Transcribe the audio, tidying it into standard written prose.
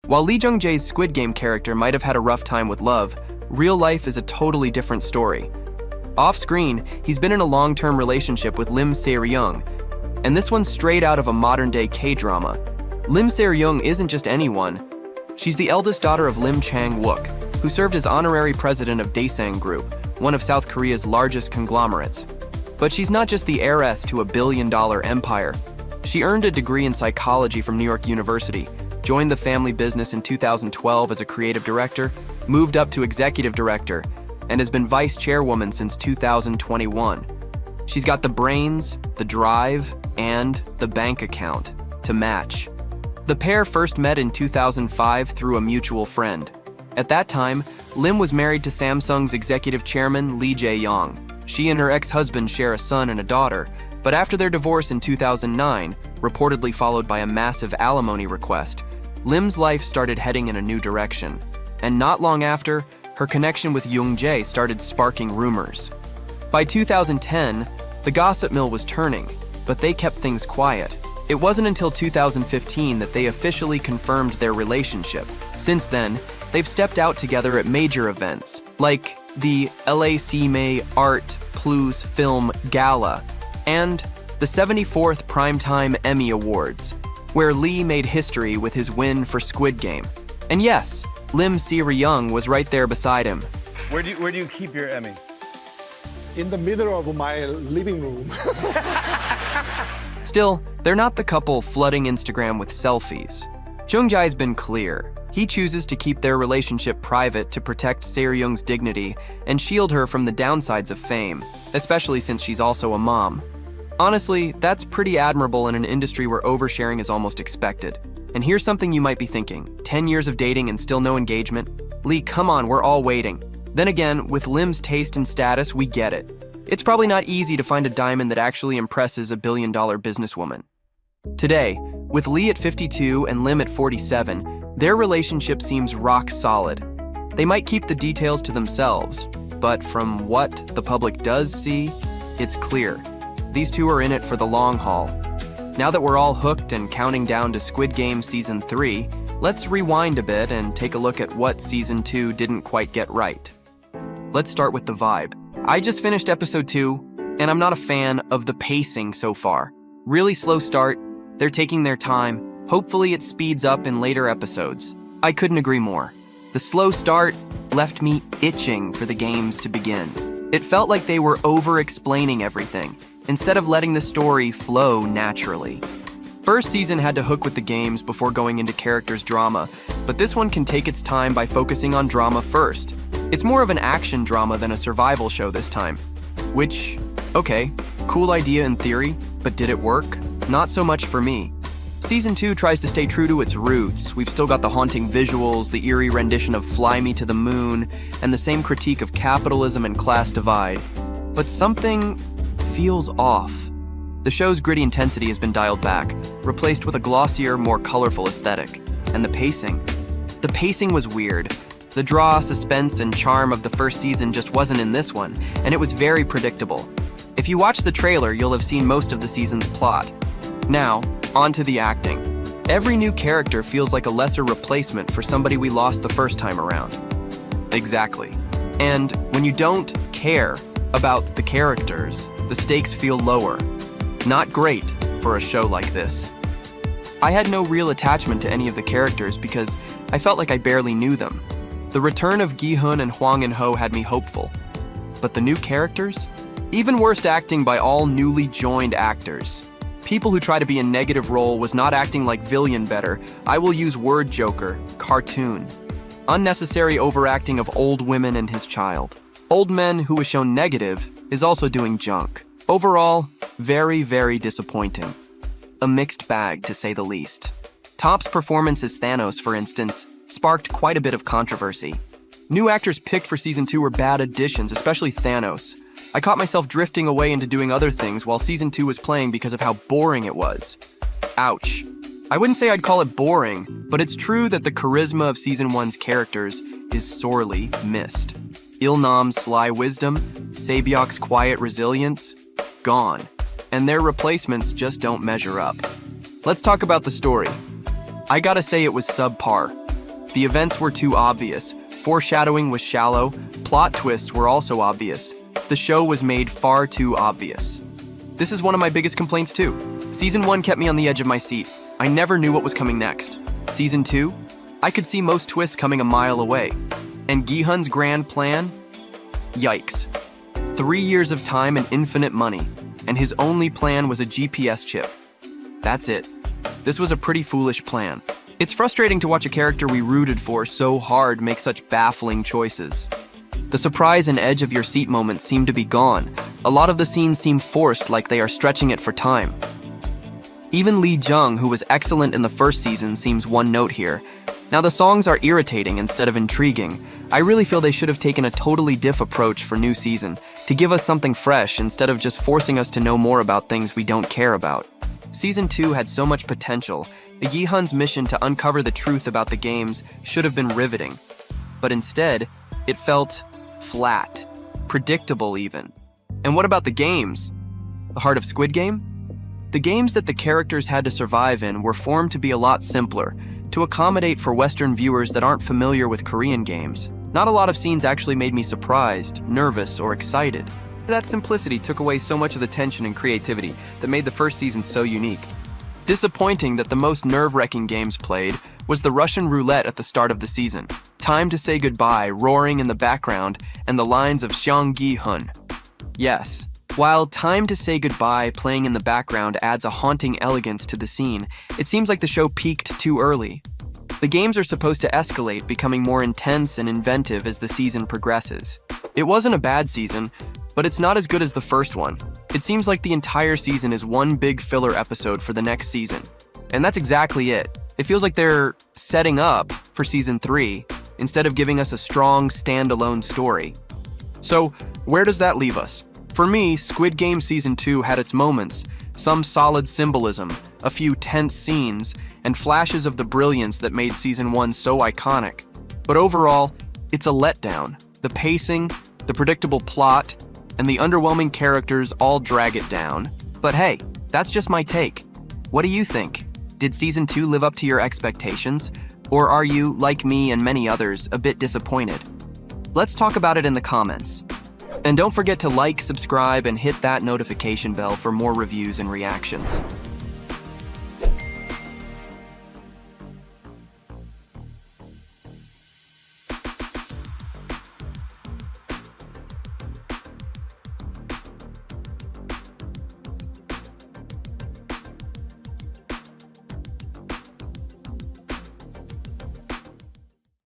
While Lee Jung-jae's Squid Game character might have had a rough time with love, real life is a totally different story. Off-screen, he's been in a long-term relationship with Lim Se-ryung, and this one's straight out of a modern-day K-drama. Lim Se-ryung isn't just anyone. She's the eldest daughter of Lim Chang-wook, who served as honorary president of Daesang Group, one of South Korea's largest conglomerates. But she's not just the heiress to a billion-dollar empire. She earned a degree in psychology from New York University, joined the family business in 2012 as a creative director, moved up to executive director, and has been vice chairwoman since 2021. She's got the brains, the drive, and the bank account to match. The pair first met in 2005 through a mutual friend. At that time, Lim was married to Samsung's executive chairman Lee Jae-yong. She and her ex-husband share a son and a daughter, but after their divorce in 2009, reportedly followed by a massive alimony request, Lim's life started heading in a new direction. And not long after, her connection with Jung-jae started sparking rumors. By 2010, the gossip mill was turning, but they kept things quiet. It wasn't until 2015 that they officially confirmed their relationship. Since then, they've stepped out together at major events, like the LACMA Art Plus Film Gala and the 74th Primetime Emmy Awards, where Lee made history with his win for Squid Game. And yes, Lim Se-ryung was right there beside him. Where do you keep your Emmy? In the middle of my living room. Still, they're not the couple flooding Instagram with selfies. Jung-jae's been clear. He chooses to keep their relationship private to protect Se-ryung's dignity and shield her from the downsides of fame, especially since she's also a mom. Honestly, that's pretty admirable in an industry where oversharing is almost expected. And here's something you might be thinking: 10 years of dating and still no engagement? Lee, come on, we're all waiting. Then again, with Lim's taste and status, we get it. It's probably not easy to find a diamond that actually impresses a billion-dollar businesswoman. Today, with Lee at 52 and Lim at 47, their relationship seems rock solid. They might keep the details to themselves, but from what the public does see, it's clear. These two are in it for the long haul. Now that we're all hooked and counting down to Squid Game Season 3, let's rewind a bit and take a look at what Season 2 didn't quite get right. Let's start with the vibe. I just finished Episode 2, and I'm not a fan of the pacing so far. Really slow start, they're taking their time. Hopefully it speeds up in later episodes. I couldn't agree more. The slow start left me itching for the games to begin. It felt like they were over-explaining everything, instead of letting the story flow naturally. First season had to hook with the games before going into characters' drama, but this one can take its time by focusing on drama first. It's more of an action drama than a survival show this time. Which, okay, cool idea in theory, but did it work? Not so much for me. Season 2 tries to stay true to its roots. We've still got the haunting visuals, the eerie rendition of Fly Me to the Moon, and the same critique of capitalism and class divide. But something feels off. The show's gritty intensity has been dialed back, replaced with a glossier, more colorful aesthetic. And the pacing. The pacing was weird. The draw, suspense, and charm of the first season just wasn't in this one, and it was very predictable. If you watch the trailer, you'll have seen most of the season's plot. Now, on to the acting. Every new character feels like a lesser replacement for somebody we lost the first time around. Exactly. And when you don't care about the characters, the stakes feel lower. Not great for a show like this. I had no real attachment to any of the characters because I felt like I barely knew them. The return of Gi-hun and Hwang In-ho had me hopeful. But the new characters? Even worse acting by all newly joined actors. People who try to be a negative role was not acting like villain better. I will use word joker, cartoon. Unnecessary overacting of old women and his child. Old men who was shown negative is also doing junk. Overall, very, very disappointing. A mixed bag, to say the least. Top's performance as Thanos, for instance, sparked quite a bit of controversy. New actors picked for Season 2 were bad additions, especially Thanos. I caught myself drifting away into doing other things while Season 2 was playing because of how boring it was. Ouch. I wouldn't say I'd call it boring, but it's true that the charisma of Season 1's characters is sorely missed. Il-nam's sly wisdom, Sabyok's quiet resilience, gone. And their replacements just don't measure up. Let's talk about the story. I gotta say it was subpar. The events were too obvious, foreshadowing was shallow, plot twists were also obvious. The show was made far too obvious. This is one of my biggest complaints too. Season 1 kept me on the edge of my seat. I never knew what was coming next. Season 2, I could see most twists coming a mile away. And Gi-hun's grand plan? Yikes. 3 years of time and infinite money, and his only plan was a GPS chip. That's it. This was a pretty foolish plan. It's frustrating to watch a character we rooted for so hard make such baffling choices. The surprise and edge of your seat moments seem to be gone. A lot of the scenes seem forced, like they are stretching it for time. Even Lee Jung, who was excellent in the first season, seems one note here. Now the songs are irritating instead of intriguing. I really feel they should have taken a totally diff approach for new season, to give us something fresh instead of just forcing us to know more about things we don't care about. Season 2 had so much potential. Gi-hun's mission to uncover the truth about the games should have been riveting. But instead, it felt flat, predictable even. And what about the games? The heart of Squid Game? The games that the characters had to survive in were formed to be a lot simpler, to accommodate for Western viewers that aren't familiar with Korean games. Not a lot of scenes actually made me surprised, nervous, or excited. That simplicity took away so much of the tension and creativity that made the first season so unique. Disappointing that the most nerve-wracking games played was the Russian roulette at the start of the season. Time to Say Goodbye roaring in the background and the lines of Seong Gi-hun. Yes, while Time to Say Goodbye playing in the background adds a haunting elegance to the scene, it seems like the show peaked too early. The games are supposed to escalate, becoming more intense and inventive as the season progresses. It wasn't a bad season, but it's not as good as the first one. It seems like the entire season is one big filler episode for the next season. And that's exactly it. It feels like they're setting up for season 3 instead of giving us a strong, standalone story. So, where does that leave us? For me, Squid Game Season 2 had its moments, some solid symbolism, a few tense scenes, and flashes of the brilliance that made Season 1 so iconic. But overall, it's a letdown. The pacing, the predictable plot, and the underwhelming characters all drag it down. But hey, that's just my take. What do you think? Did Season 2 live up to your expectations? Or are you, like me and many others, a bit disappointed? Let's talk about it in the comments. And don't forget to like, subscribe, and hit that notification bell for more reviews and reactions.